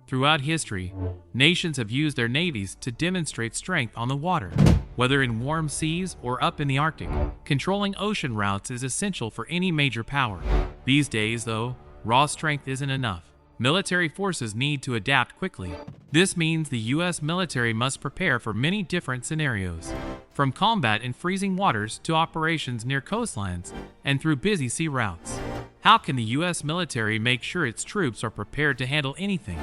Throughout history, nations have used their navies to demonstrate strength on the water. Whether in warm seas or up in the Arctic, controlling ocean routes is essential for any major power. These days, though, raw strength isn't enough. Military forces need to adapt quickly. This means the U.S. military must prepare for many different scenarios, from combat in freezing waters to operations near coastlines and through busy sea routes. How can the U.S. military make sure its troops are prepared to handle anything?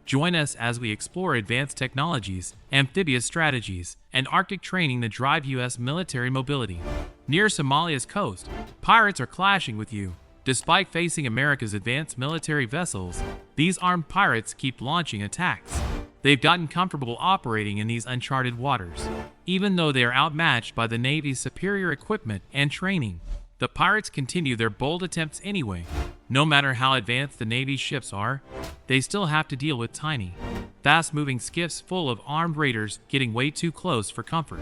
Join us as we explore advanced technologies, amphibious strategies, and Arctic training that drive U.S. military mobility. Near Somalia's coast, pirates are clashing with you. Despite facing America's advanced military vessels, these armed pirates keep launching attacks. They've gotten comfortable operating in these uncharted waters. Even though they are outmatched by the Navy's superior equipment and training, the pirates continue their bold attempts anyway. No matter how advanced the Navy's ships are, they still have to deal with tiny, fast-moving skiffs full of armed raiders getting way too close for comfort.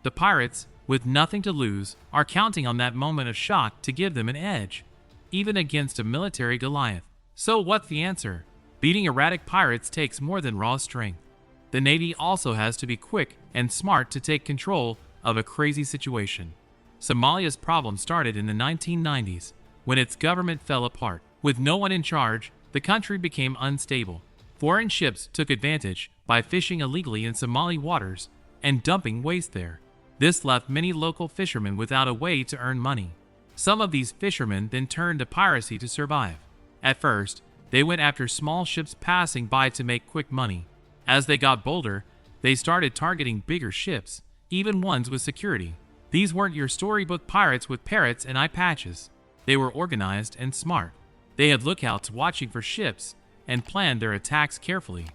The pirates, with nothing to lose, are counting on that moment of shock to give them an edge, even against a military Goliath. So what's the answer? Beating erratic pirates takes more than raw strength. The Navy also has to be quick and smart to take control of a crazy situation. Somalia's problem started in the 1990s, when its government fell apart. With no one in charge, the country became unstable. Foreign ships took advantage by fishing illegally in Somali waters and dumping waste there. This left many local fishermen without a way to earn money. Some of these fishermen then turned to piracy to survive. At first, they went after small ships passing by to make quick money. As they got bolder, they started targeting bigger ships, even ones with security. These weren't your storybook pirates with parrots and eye patches. They were organized and smart. They had lookouts watching for ships and planned their attacks carefully.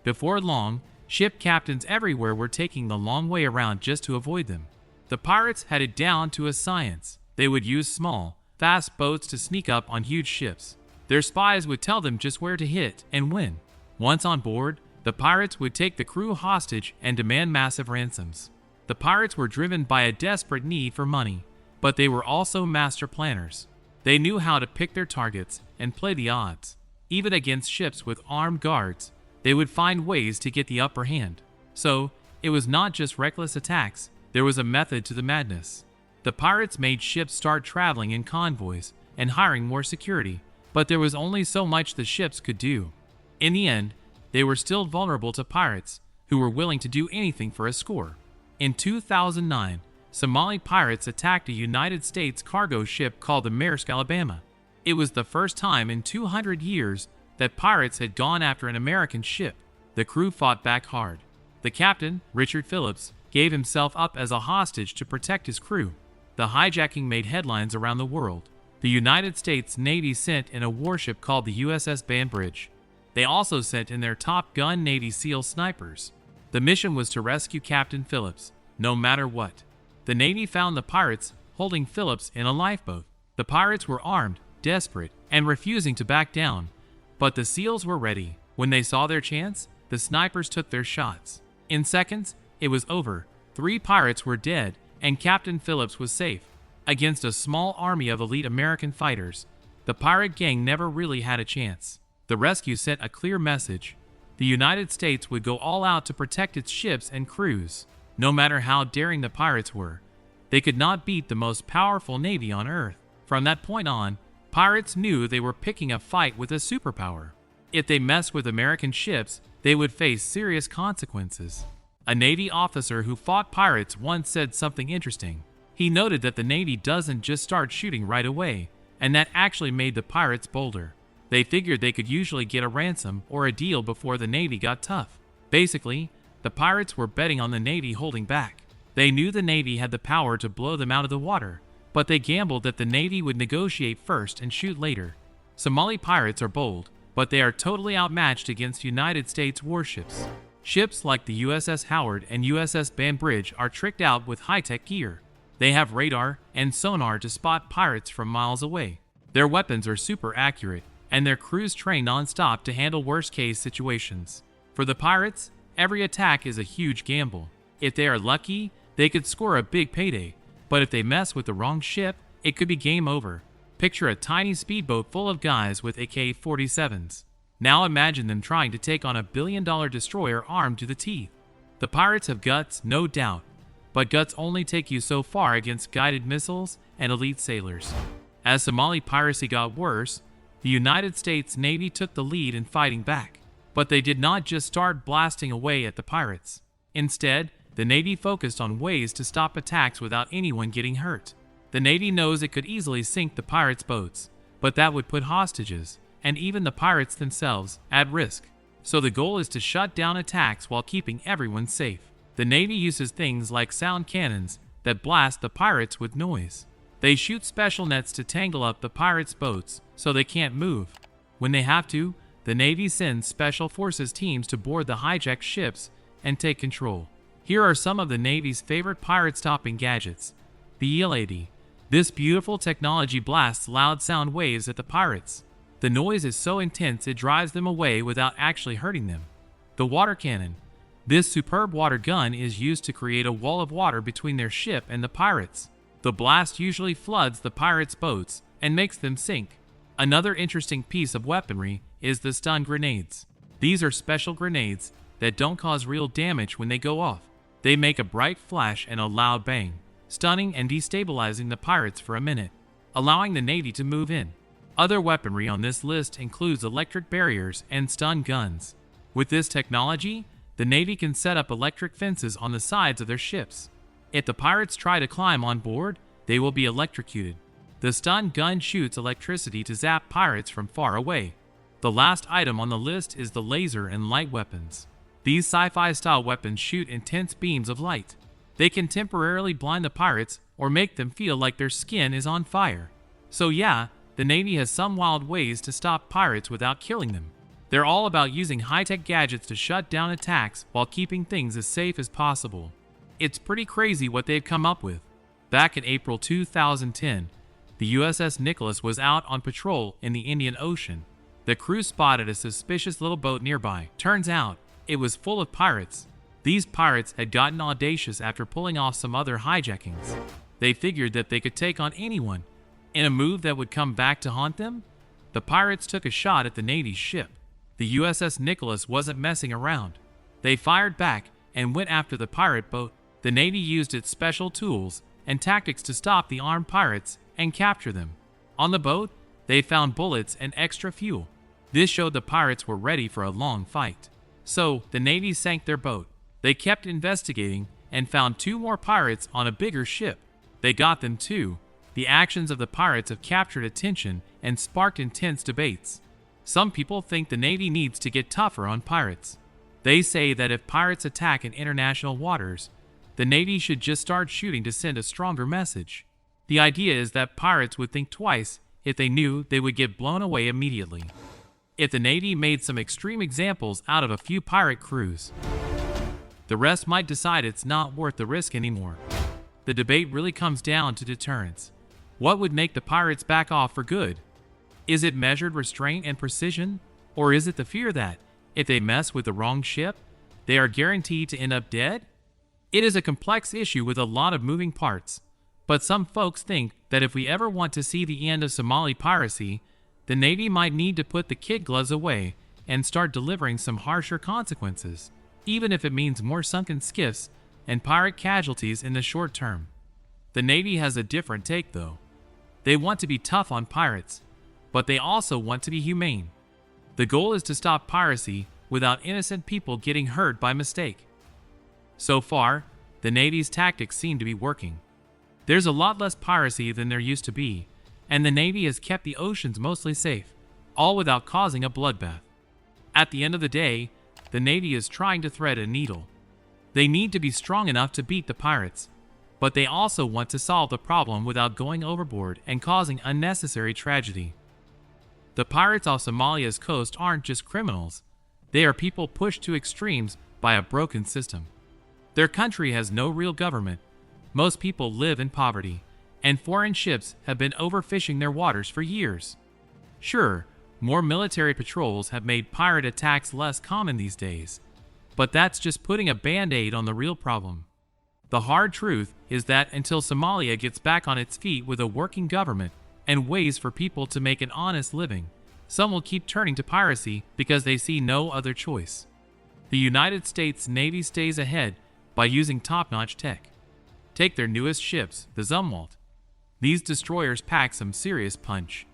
Before long, ship captains everywhere were taking the long way around just to avoid them. The pirates had it down to a science. They would use small, fast boats to sneak up on huge ships. Their spies would tell them just where to hit and when. Once on board, the pirates would take the crew hostage and demand massive ransoms. The pirates were driven by a desperate need for money, but they were also master planners. They knew how to pick their targets and play the odds. Even against ships with armed guards, they would find ways to get the upper hand. So, it was not just reckless attacks, there was a method to the madness. The pirates made ships start traveling in convoys and hiring more security, but there was only so much the ships could do. In the end, they were still vulnerable to pirates, who were willing to do anything for a score. In 2009, Somali pirates attacked a United States cargo ship called the Maersk Alabama. It was the first time in 200 years that pirates had gone after an American ship. The crew fought back hard. The captain, Richard Phillips, gave himself up as a hostage to protect his crew. The hijacking made headlines around the world. The United States Navy sent in a warship called the USS Banbridge. They also sent in their Top Gun Navy SEAL snipers. The mission was to rescue Captain Phillips, no matter what. The Navy found the pirates holding Phillips in a lifeboat. The pirates were armed, desperate, and refusing to back down. But the SEALs were ready. When they saw their chance, the snipers took their shots. In seconds, it was over. 3 pirates were dead, and Captain Phillips was safe. Against a small army of elite American fighters, the pirate gang never really had a chance. The rescue sent a clear message. The United States would go all out to protect its ships and crews. No matter how daring the pirates were, they could not beat the most powerful navy on Earth. From that point on, pirates knew they were picking a fight with a superpower. If they messed with American ships, they would face serious consequences. A Navy officer who fought pirates once said something interesting. He noted that the Navy doesn't just start shooting right away, and that actually made the pirates bolder. They figured they could usually get a ransom or a deal before the Navy got tough. Basically, the pirates were betting on the Navy holding back. They knew the Navy had the power to blow them out of the water, but they gambled that the Navy would negotiate first and shoot later. Somali pirates are bold, but they are totally outmatched against United States warships. Ships like the USS Howard and USS Banbridge are tricked out with high-tech gear. They have radar and sonar to spot pirates from miles away. Their weapons are super accurate, and their crews train non-stop to handle worst-case situations. For the pirates, every attack is a huge gamble. If they are lucky, they could score a big payday, but if they mess with the wrong ship, it could be game over. Picture a tiny speedboat full of guys with AK-47s. Now imagine them trying to take on a billion-dollar destroyer armed to the teeth. The pirates have guts, no doubt, but guts only take you so far against guided missiles and elite sailors. As Somali piracy got worse, the United States Navy took the lead in fighting back. But they did not just start blasting away at the pirates. Instead, the Navy focused on ways to stop attacks without anyone getting hurt. The Navy knows it could easily sink the pirates' boats, but that would put hostages, and even the pirates themselves, at risk. So the goal is to shut down attacks while keeping everyone safe. The Navy uses things like sound cannons that blast the pirates with noise. They shoot special nets to tangle up the pirates' boats so they can't move. When they have to, the Navy sends special forces teams to board the hijacked ships and take control. Here are some of the Navy's favorite pirate-stopping gadgets. The EL-80. This beautiful technology blasts loud sound waves at the pirates. The noise is so intense it drives them away without actually hurting them. The water cannon. This superb water gun is used to create a wall of water between their ship and the pirates. The blast usually floods the pirates' boats and makes them sink. Another interesting piece of weaponry is the stun grenades. These are special grenades that don't cause real damage when they go off. They make a bright flash and a loud bang, stunning and destabilizing the pirates for a minute, allowing the Navy to move in. Other weaponry on this list includes electric barriers and stun guns. With this technology, the Navy can set up electric fences on the sides of their ships. If the pirates try to climb on board, they will be electrocuted. The stun gun shoots electricity to zap pirates from far away. The last item on the list is the laser and light weapons. These sci-fi style weapons shoot intense beams of light. They can temporarily blind the pirates or make them feel like their skin is on fire. So yeah, the Navy has some wild ways to stop pirates without killing them. They're all about using high-tech gadgets to shut down attacks while keeping things as safe as possible. It's pretty crazy what they've come up with. Back in April 2010, the USS Nicholas was out on patrol in the Indian Ocean. The crew spotted a suspicious little boat nearby. Turns out, it was full of pirates. These pirates had gotten audacious after pulling off some other hijackings. They figured that they could take on anyone. In a move that would come back to haunt them, the pirates took a shot at the Navy's ship. The USS Nicholas wasn't messing around. They fired back and went after the pirate boat. The Navy used its special tools and tactics to stop the armed pirates and capture them. On the boat, they found bullets and extra fuel. This showed the pirates were ready for a long fight. So, the Navy sank their boat. They kept investigating and found 2 more pirates on a bigger ship. They got them too. The actions of the pirates have captured attention and sparked intense debates. Some people think the Navy needs to get tougher on pirates. They say that if pirates attack in international waters, the Navy should just start shooting to send a stronger message. The idea is that pirates would think twice if they knew they would get blown away immediately. If the Navy made some extreme examples out of a few pirate crews, the rest might decide it's not worth the risk anymore. The debate really comes down to deterrence. What would make the pirates back off for good? Is it measured restraint and precision? Or is it the fear that, if they mess with the wrong ship, they are guaranteed to end up dead? It is a complex issue with a lot of moving parts, but some folks think that if we ever want to see the end of Somali piracy, the Navy might need to put the kid gloves away and start delivering some harsher consequences, even if it means more sunken skiffs and pirate casualties in the short term. The Navy has a different take though. They want to be tough on pirates, but they also want to be humane. The goal is to stop piracy without innocent people getting hurt by mistake. So far, the Navy's tactics seem to be working. There's a lot less piracy than there used to be, and the Navy has kept the oceans mostly safe, all without causing a bloodbath. At the end of the day, the Navy is trying to thread a needle. They need to be strong enough to beat the pirates, but they also want to solve the problem without going overboard and causing unnecessary tragedy. The pirates off Somalia's coast aren't just criminals. They are people pushed to extremes by a broken system. Their country has no real government. Most people live in poverty, and foreign ships have been overfishing their waters for years. Sure, more military patrols have made pirate attacks less common these days, but that's just putting a band-aid on the real problem. The hard truth is that until Somalia gets back on its feet with a working government and ways for people to make an honest living, some will keep turning to piracy because they see no other choice. The United States Navy stays ahead by using top-notch tech. Take their newest ships, the Zumwalt. These destroyers pack some serious punch.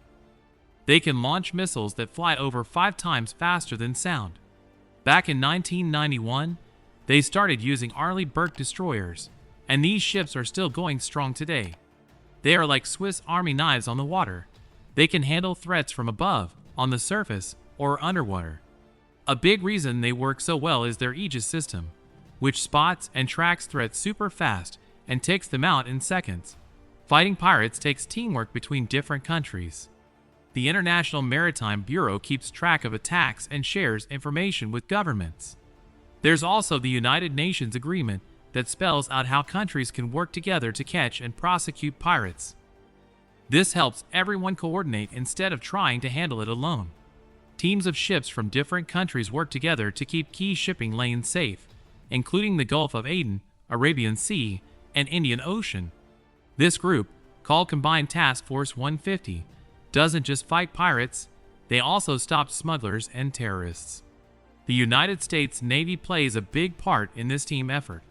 They can launch missiles that fly over 5 times faster than sound. Back in 1991, they started using Arleigh Burke destroyers, and these ships are still going strong today. They are like Swiss Army knives on the water. They can handle threats from above, on the surface, or underwater. A big reason they work so well is their Aegis system, which spots and tracks threats super fast and takes them out in seconds. Fighting pirates takes teamwork between different countries. The International Maritime Bureau keeps track of attacks and shares information with governments. There's also the United Nations Agreement that spells out how countries can work together to catch and prosecute pirates. This helps everyone coordinate instead of trying to handle it alone. Teams of ships from different countries work together to keep key shipping lanes safe, including the Gulf of Aden, Arabian Sea, and Indian Ocean. This group, called Combined Task Force 150, doesn't just fight pirates, they also stop smugglers and terrorists. The United States Navy plays a big part in this team effort.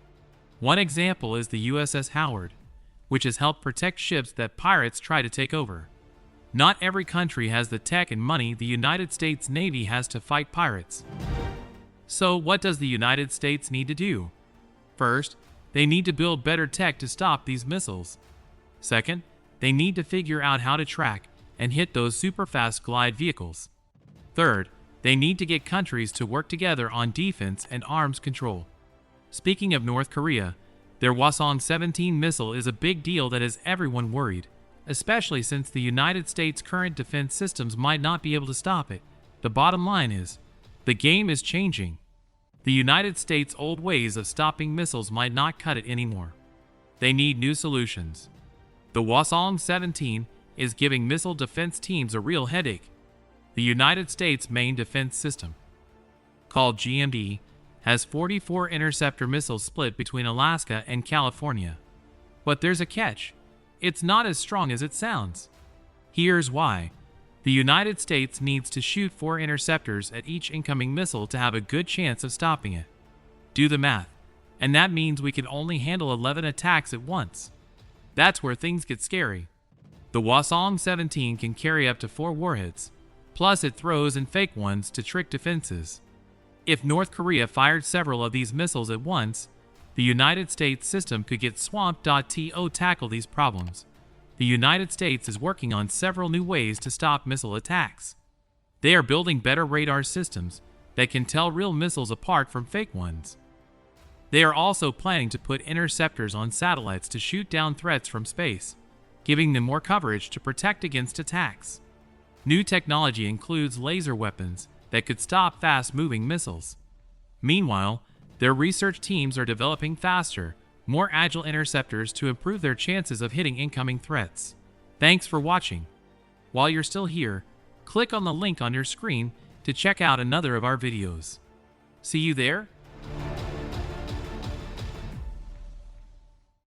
One example is the USS Howard, which has helped protect ships that pirates try to take over. Not every country has the tech and money the United States Navy has to fight pirates. So what does the United States need to do? First, they need to build better tech to stop these missiles. Second, they need to figure out how to track and hit those super-fast glide vehicles. Third, they need to get countries to work together on defense and arms control. Speaking of North Korea, their Hwasong-17 missile is a big deal that has everyone worried, especially since the United States' current defense systems might not be able to stop it. The bottom line is, the game is changing. The United States' old ways of stopping missiles might not cut it anymore. They need new solutions. The Hwasong-17 is giving missile defense teams a real headache. The United States' main defense system, called GMD, has 44 interceptor missiles split between Alaska and California. But there's a catch. It's not as strong as it sounds. Here's why. The United States needs to shoot 4 interceptors at each incoming missile to have a good chance of stopping it. Do the math, and that means we can only handle 11 attacks at once. That's where things get scary. The Hwasong-17 can carry up to 4 warheads, plus it throws in fake ones to trick defenses. If North Korea fired several of these missiles at once, the United States system could get swamped. To tackle these problems, the United States is working on several new ways to stop missile attacks. They are building better radar systems that can tell real missiles apart from fake ones. They are also planning to put interceptors on satellites to shoot down threats from space, giving them more coverage to protect against attacks. New technology includes laser weapons that could stop fast-moving missiles. Meanwhile, their research teams are developing faster, more agile interceptors to improve their chances of hitting incoming threats. Thanks for watching. While you're still here, click on the link on your screen to check out another of our videos. See you there?